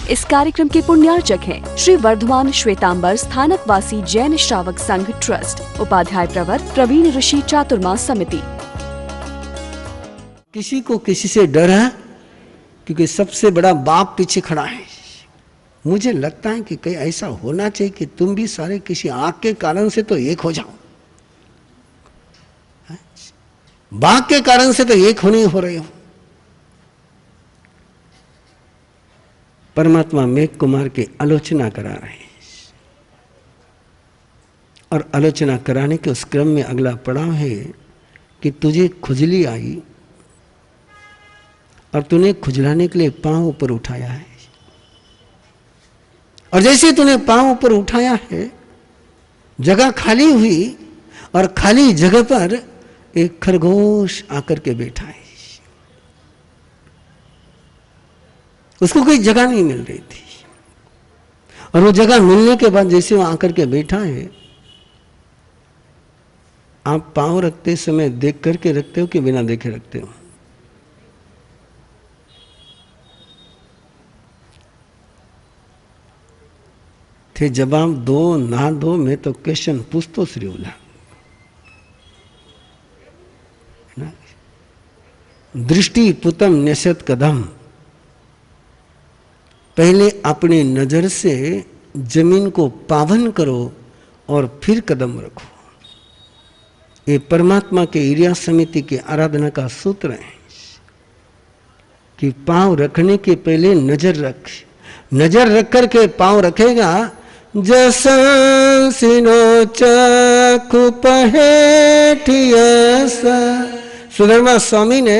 इस कार्यक्रम के पुण्यार्चक हैं श्री वर्धमान श्वेतांबर स्थानकवासी जैन श्रावक संघ ट्रस्ट, उपाध्याय प्रवर प्रवीण ऋषि चातुर्मास समिति। किसी को किसी से डर है क्योंकि सबसे बड़ा बाप पीछे खड़ा है। मुझे लगता है कि कहीं ऐसा होना चाहिए कि तुम भी सारे किसी आग के कारण से तो एक हो जाओ। बाघ के कारण से तो एक होने हो रहे हो। परमात्मा मेघ कुमार की आलोचना करा रहे हैं और आलोचना कराने के उस क्रम में अगला पड़ाव है कि तुझे खुजली आई और तूने खुजलाने के लिए पांव ऊपर उठाया है, और जैसे तूने पांव ऊपर उठाया है जगह खाली हुई और खाली जगह पर एक खरगोश आकर के बैठा है। उसको कोई जगह नहीं मिल रही थी और वो जगह मिलने के बाद जैसे वो आकर के बैठा है, आप पांव रखते समय देख करके रखते हो कि बिना देखे रखते हो? थे जवाब दो ना दो, मैं तो क्वेश्चन पूछतो श्री बोला। दृष्टि पुतम निषद कदम, पहले अपनी नजर से जमीन को पावन करो और फिर कदम रखो। ये परमात्मा के ईर्या समिति की आराधना का सूत्र है कि पांव रखने के पहले नजर रख, नजर रख करके पांव रखेगा। जसिनो चखु पहेठियस, सुधर्मा स्वामी ने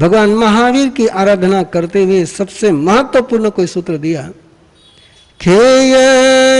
भगवान महावीर की आराधना करते हुए सबसे महत्वपूर्ण कोई सूत्र दिया। खेय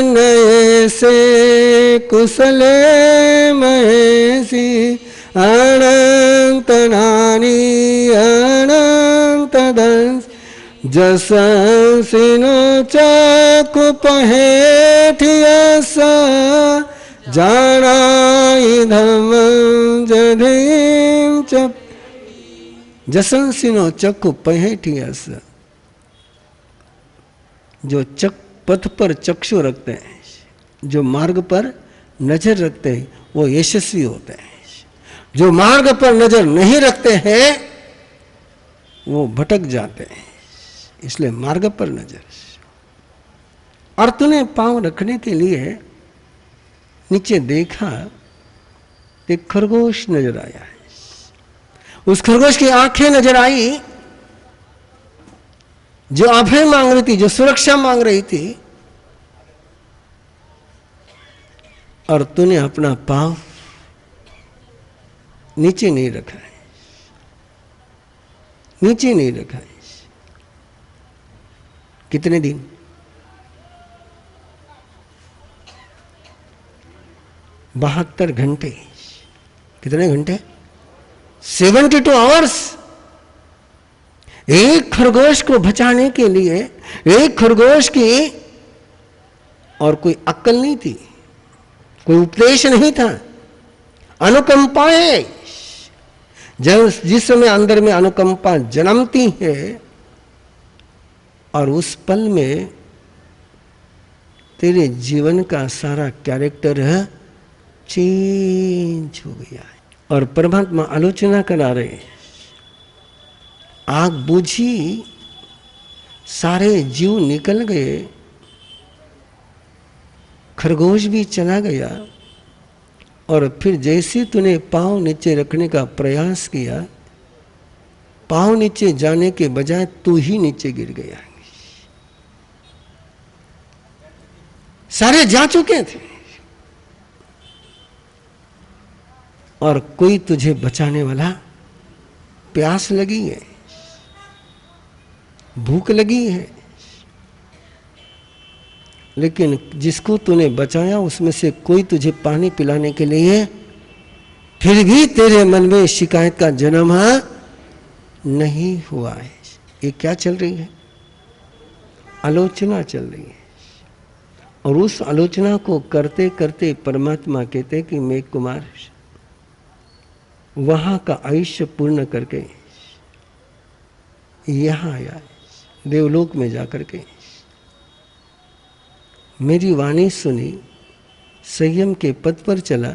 नये से कुशले महेशी अनंत नानी अनंत दंस, जसिनो चखु पहेठियस जानाई धम जधीम च, जसंसिनो चक्षु पहेठियस, जो पथ पर चक्षु रखते हैं, जो मार्ग पर नजर रखते हैं, वो यशस्वी होते हैं। जो मार्ग पर नजर नहीं रखते हैं वो भटक जाते हैं। इसलिए मार्ग पर नजर। और तूने पांव रखने के लिए नीचे देखा, एक खरगोश नजर आया है। उस खरगोश की आंखें नजर आई जो अभय मांग रही थी, जो सुरक्षा मांग रही थी, और तूने अपना पांव नीचे नहीं रखा है, नीचे नहीं रखा है। कितने दिन? बहत्तर घंटे। कितने घंटे? 72 आवर्स। एक खरगोश को बचाने के लिए, एक खरगोश की और कोई अक्ल नहीं थी, कोई उपदेश नहीं था, अनुकंपा है। जब जिस समय अंदर में अनुकंपा जन्मती है और उस पल में तेरे जीवन का सारा कैरेक्टर चेंज हो गया है। और परमात्मा आलोचना करा रहे, आग बुझी, सारे जीव निकल गए, खरगोश भी चला गया, और फिर जैसे तूने पांव नीचे रखने का प्रयास किया, पांव नीचे जाने के बजाय तू ही नीचे गिर गया। सारे जा चुके थे और कोई तुझे बचाने वाला, प्यास लगी है, भूख लगी है, लेकिन जिसको तूने बचाया उसमें से कोई तुझे पानी पिलाने के लिए, फिर भी तेरे मन में शिकायत का जन्म नहीं हुआ है। ये क्या चल रही है? आलोचना चल रही है। और उस आलोचना को करते करते परमात्मा कहते कि मेघ कुमार वहां का आयुष्य पूर्ण करके यहां आया, देवलोक में जाकर के मेरी वाणी सुनी, संयम के पथ पर चला,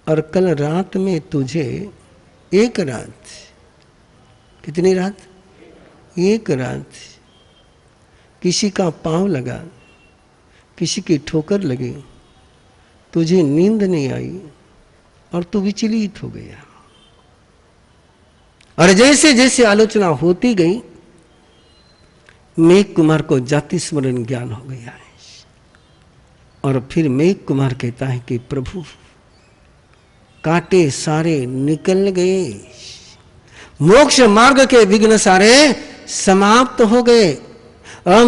और कल रात में तुझे एक रात, कितनी रात? एक रात किसी का पांव लगा, किसी की ठोकर लगी, तुझे नींद नहीं आई और तू विचलित हो गया। और जैसे जैसे आलोचना होती गई, मेघ कुमार को जाति स्मरण ज्ञान हो गया है। और फिर मेघ कुमार कहता है कि प्रभु, कांटे सारे निकल गए, मोक्ष मार्ग के विघ्न सारे समाप्त हो गए, और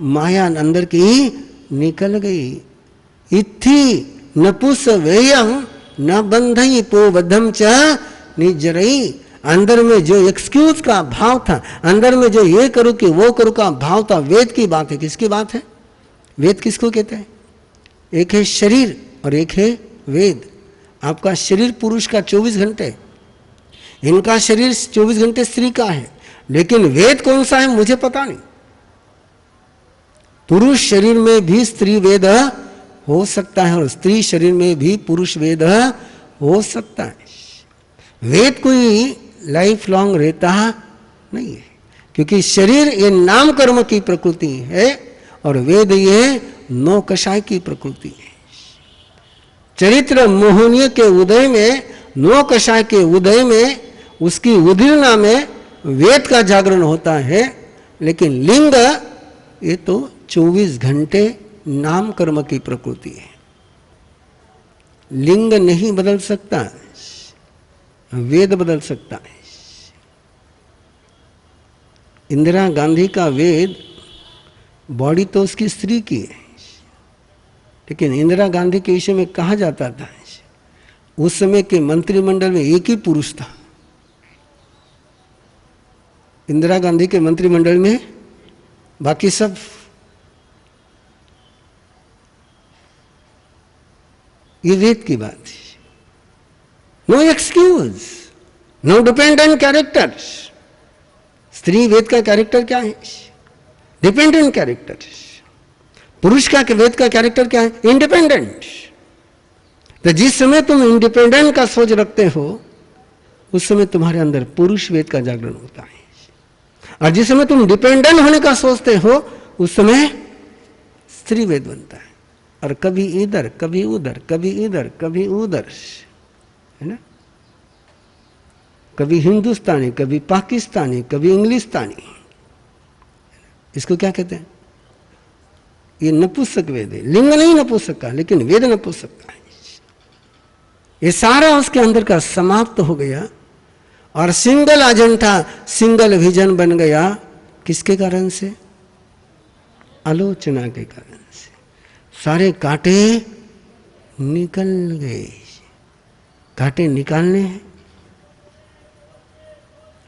माया अंदर की निकल गई। इत्थि नपुस वेयम न बंधई पो बद्धम च निजरई। अंदर में जो एक्सक्यूज का भाव था, अंदर में जो ये करूं कि वो करूं का भाव था, वेद की बात है। किसकी बात है? वेद किसको कहते हैं? एक है शरीर और एक है वेद। आपका शरीर पुरुष का 24 घंटे, इनका शरीर 24 घंटे स्त्री का है, लेकिन वेद कौन सा है मुझे पता नहीं। पुरुष शरीर में भी स्त्री वेद हो सकता है और स्त्री शरीर में भी पुरुष वेद हो सकता है। वेद कोई लाइफ लॉन्ग रहता नहीं है, क्योंकि शरीर ये नाम कर्म की प्रकृति है और वेद ये नौ कषाय की प्रकृति है। चरित्र मोहनीय के उदय में, नौ कषाय के उदय में, उसकी उदीर्णा में वेद का जागरण होता है, लेकिन लिंग ये तो 24 घंटे नाम कर्म की प्रकृति है। लिंग नहीं बदल सकता, वेद बदल सकता है। इंदिरा गांधी का वेद, बॉडी तो उसकी स्त्री की है, लेकिन इंदिरा गांधी के विषय में कहा जाता था उस समय के मंत्रिमंडल में एक ही पुरुष था। इंदिरा गांधी के मंत्रिमंडल में बाकी सब ये वेद की बात है। No excuse, no dependent character. स्त्री वेद का कैरेक्टर क्या है? Dependent character. पुरुष का वेद का कैरेक्टर क्या है? इंडिपेंडेंट। तो जिस समय तुम इंडिपेंडेंट का सोच रखते हो, उस समय तुम्हारे अंदर पुरुष वेद का जागरण होता है, और जिस समय तुम डिपेंडेंट होने का सोचते हो, उस समय स्त्री वेद बनता है। और कभी इधर कभी उधर, कभी इधर कभी उधर, है ना? कभी हिंदुस्तानी, कभी पाकिस्तानी, कभी इंग्लिशतानी। इसको क्या कहते हैं? ये नपुंसक वेद है। लिंग नहीं नपुंसक का, लेकिन वेद नपुंसक का है। ये सारा उसके अंदर का समाप्त हो गया और सिंगल एजेंडा, सिंगल विजन बन गया। किसके कारण से? आलोचना के कारण से। सारे कांटे निकल गए। कांटे निकालने हैं,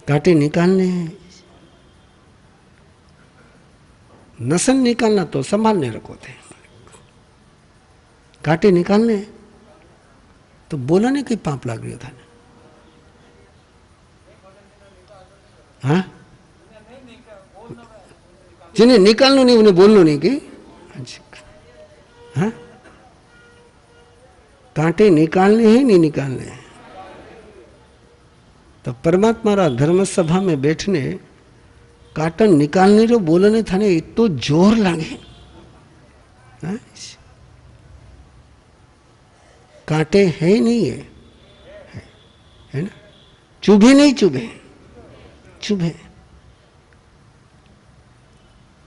कांटे निकालने हैं। नसन निकालना तो संभालने रखो थे, कांटे निकालने तो बोला नहीं कि पाप लाग गया था। हाँ, जिन्हें निकालना नहीं उन्हें बोलना नहीं कि हाँ, कांटे निकालने हैं नहीं निकालने हैं। तो परमात्मा रा धर्म सभा में बैठने काटन निकालने जो बोलने था ने तो जोर लागे। कांटे है नहीं है ना? चुभे नहीं, चुभे चुभे।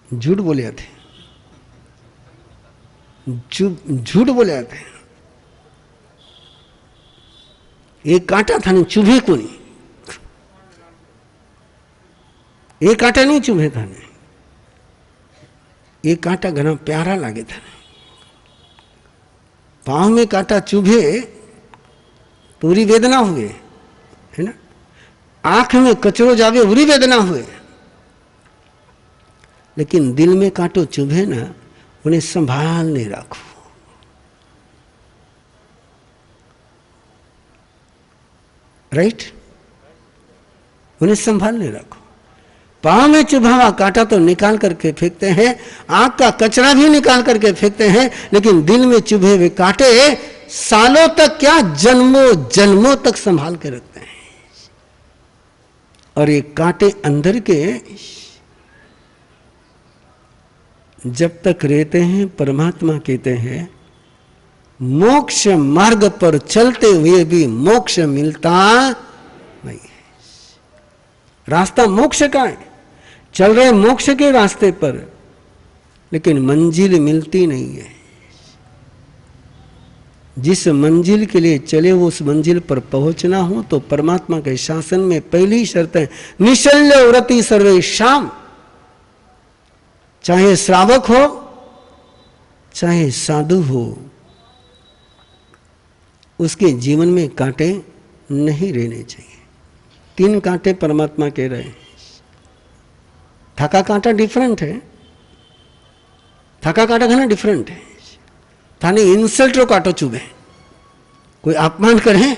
झूठ बोले थे, झूठ बोले थे। एक कांटा था नहीं, चुभे को नहीं। एक कांटा नहीं चुभे था नहीं। एक कांटा घना प्यारा लागे था। पांव में कांटा चुभे पूरी वेदना हुए, है ना? आंख में कचरो जावे बुरी वेदना हुए, लेकिन दिल में कांटो चुभे ना, उन्हें संभालने रखो। राइट? उन्हें संभालने रखो। पाँव में चुभा हुआ कांटा तो निकाल करके फेंकते हैं, आंख का कचरा भी निकाल करके फेंकते हैं, लेकिन दिल में चुभे हुए कांटे सालों तक क्या जन्मों जन्मों तक संभाल के रखते हैं। और ये कांटे अंदर के जब तक रहते हैं, परमात्मा कहते हैं मोक्ष मार्ग पर चलते हुए भी मोक्ष मिलता नहीं है। रास्ता मोक्ष का है, चल रहे मोक्ष के रास्ते पर, लेकिन मंजिल मिलती नहीं है। जिस मंजिल के लिए चले वो उस मंजिल पर पहुंचना हो तो परमात्मा के शासन में पहली शर्त है निशल्य व्रति सर्वेशाम। चाहे श्रावक हो चाहे साधु हो, उसके जीवन में कांटे नहीं रहने चाहिए। 3 कांटे परमात्मा कह रहे हैं। थका कांटा डिफरेंट है, थका कांटा घना डिफरेंट है। थाने इंसल्ट रो कांटो चुभे, कोई अपमान करे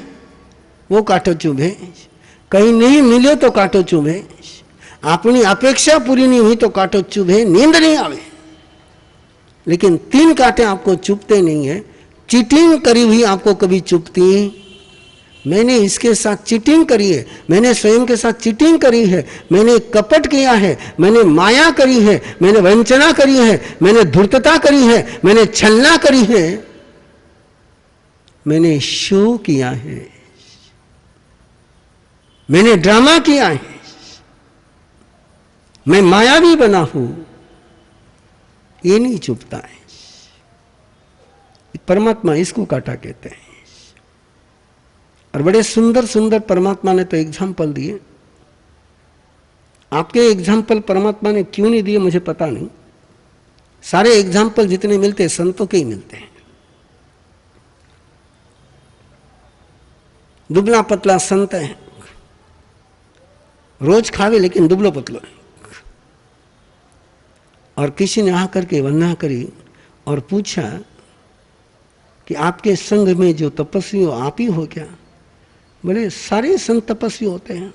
वो कांटो चुभे, कहीं नहीं मिले तो कांटो चुभे, अपनी अपेक्षा पूरी नहीं हुई तो कांटो चुभे, नींद नहीं आवे। लेकिन 3 कांटे आपको चुभते नहीं है। चीटिंग करी हुई आपको कभी चुभती? मैंने इसके साथ चीटिंग करी है, मैंने स्वयं के साथ चीटिंग करी है, मैंने कपट किया है, मैंने माया करी है, मैंने वंचना करी है, मैंने धूर्तता करी है, मैंने छलना करी है, मैंने शो किया है, मैंने ड्रामा किया है, मैं मायावी बना हूं। ये नहीं चुभता है। परमात्मा इसको कांटा कहते हैं। और बड़े सुंदर सुंदर परमात्मा ने तो एग्जाम्पल दिए। आपके एग्जाम्पल परमात्मा ने क्यों नहीं दिए मुझे पता नहीं। सारे एग्जाम्पल जितने मिलते हैं संतों के ही मिलते हैं। दुबला पतला संत है, रोज खावे लेकिन दुबलो पतलो है। और किसी ने आकर के वंदना करी और पूछा कि आपके संग में जो तपस्वी हो आप ही हो क्या? बोले सारे संत तपस्वी होते हैं।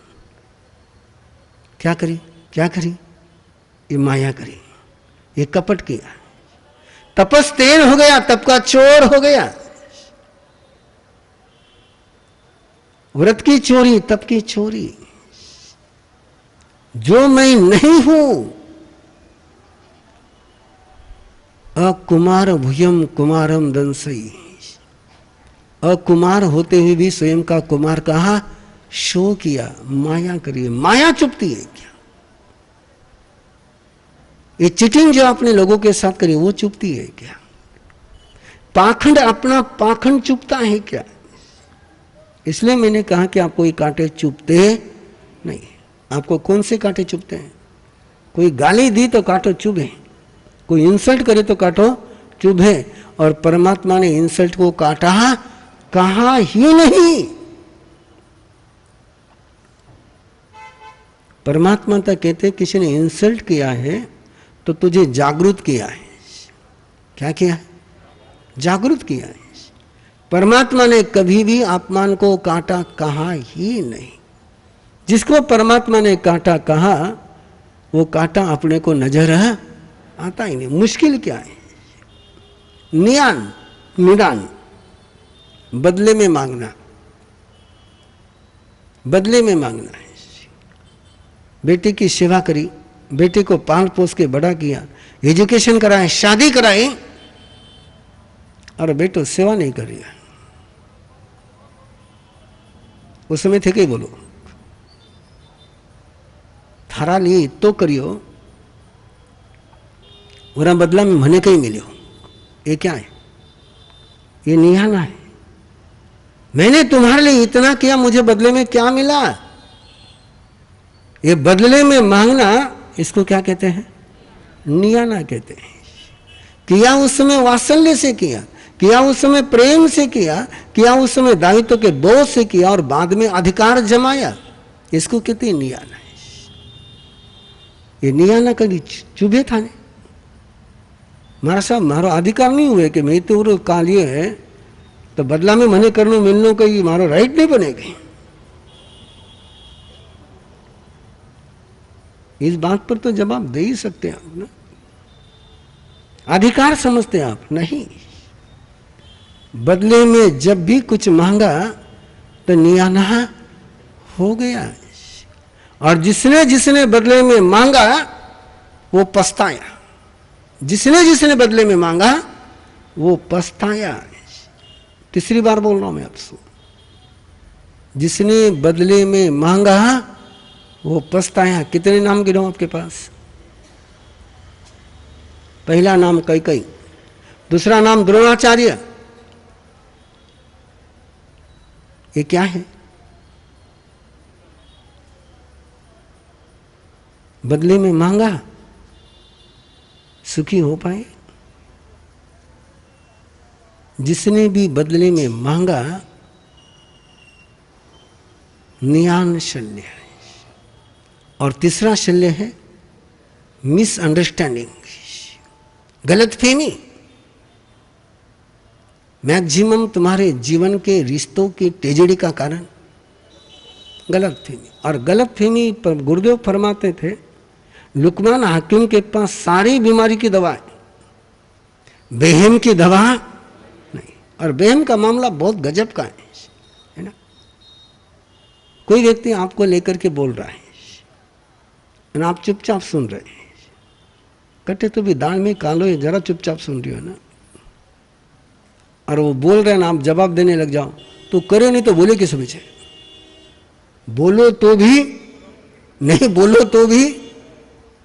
क्या करी क्या करी? ये माया करी, ये कपट किया, तपस तेल हो गया, तप का चोर हो गया। व्रत की चोरी, तप की चोरी। जो मैं नहीं हूं, अकुमार भुयम कुमारम दंसई। अकुमार होते हुए भी स्वयं का कुमार कहा, शो किया, माया करिए। माया चुपती है क्या? ये चीटिंग जो आपने लोगों के साथ करी वो चुपती है क्या? पाखंड, अपना पाखंड चुपता है क्या? इसलिए मैंने कहा कि आपको ये कांटे चुपते नहीं। आपको कौन से कांटे चुपते हैं? कोई गाली दी तो कांटो चुभे, कोई इंसल्ट करे तो कांटो चुभे। और परमात्मा ने इंसल्ट को काटा कहा ही नहीं। परमात्मा तक कहते किसी ने इंसल्ट किया है तो तुझे जागृत किया है। क्या किया है? जागृत किया है। परमात्मा ने कभी भी अपमान को काटा कहा ही नहीं। जिसको परमात्मा ने काटा कहा वो काटा अपने को नजर आता ही नहीं। मुश्किल क्या है? नियान निदान, बदले में मांगना, बदले में मांगना है। बेटी की सेवा करी, बेटे को पाल पोस के बड़ा किया, एजुकेशन कराए, शादी कराई, और बेटो सेवा नहीं कर रही। उस समय थे कई बोलो थारा लिए तो करियो, वरा बदला में मने कहीं मिलियो। ये क्या है? ये निहाना है। मैंने तुम्हारे लिए इतना किया, मुझे बदले में क्या मिला? ये बदले में मांगना, इसको क्या कहते हैं? नियाना कहते हैं। किया उस समय वात्सल्य से किया उस समय प्रेम से किया उस समय दायित्व के बोझ से किया, और बाद में अधिकार जमाया। इसको कहते हैं नियाना। ये नियाना कभी चुभे था ने मारा साहब, मारो अधिकार नहीं हुए कि मैं तो कालिए है तो बदला में मने करनो मिलनो कहीं मारो राइट नहीं बनेगी। इस बात पर तो जवाब दे ही सकते हैं आप ना। अधिकार समझते आप नहीं। बदले में जब भी कुछ मांगा तो नियाना हो गया, और जिसने जिसने बदले में मांगा वो पछताया। जिसने जिसने बदले में मांगा वो पछताया। तीसरी बार बोल रहा हूं मैं आपसे, जिसने बदले में मांगा वो पछताया। कितने नाम गिनाऊं आपके पास? पहला नाम कैकेयी, दूसरा नाम द्रोणाचार्य। ये क्या है? बदले में मांगा, सुखी हो पाए। जिसने भी बदले में मांगा नियान शल्य है। और तीसरा शल्य है मिसअंडरस्टैंडिंग, गलतफहमी। मैक्सिमम तुम्हारे जीवन के रिश्तों की ट्रेजेडी का कारण गलतफहमी। और गलतफहमी पर गुरुदेव फरमाते थे, लुकमान हाकिम के पास सारी बीमारी की दवा है, बेहम की दवा नहीं। और बेहम का मामला बहुत गजब का है ना। कोई व्यक्ति आपको लेकर के बोल रहा है और आप चुपचाप सुन रहे हैं, कटे तो भी दाल में कालो, ये जरा चुपचाप सुन रही हो ना। और वो बोल रहे हैं ना, आप जवाब देने लग जाओ तो करे, नहीं तो बोले किस पीछे? बोलो तो भी नहीं, बोलो तो भी।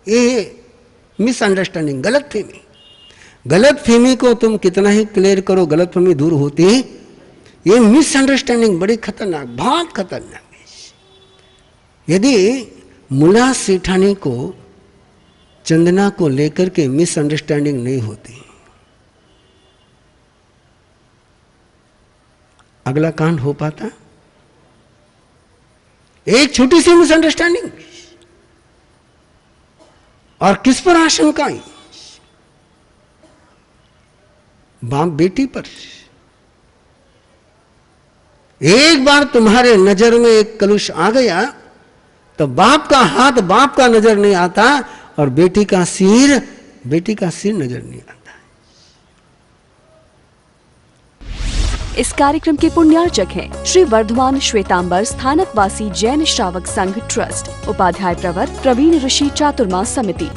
ये मिसअंडरस्टैंडिंग, गलतफहमी। गलतफहमी को तुम कितना ही क्लियर करो, गलतफहमी दूर होती। ये मिसअंडरस्टैंडिंग बड़ी खतरनाक, बहुत खतरनाक है। यदि मुला सेठानी को चंदना को लेकर के मिसअंडरस्टैंडिंग नहीं होती, अगला कांड हो पाता? एक छोटी सी मिसअंडरस्टैंडिंग और किस पर आशंका आई? बाप बेटी पर। एक बार तुम्हारे नजर में एक कलुष आ गया तो बाप का हाथ बाप का नजर नहीं आता, और बेटी का सिर नजर नहीं आता। इस कार्यक्रम के पुण्यार्चक हैं श्री वर्धमान श्वेतांबर स्थानकवासी जैन श्रावक संघ ट्रस्ट, उपाध्याय प्रवर प्रवीण ऋषि चातुर्मास समिति।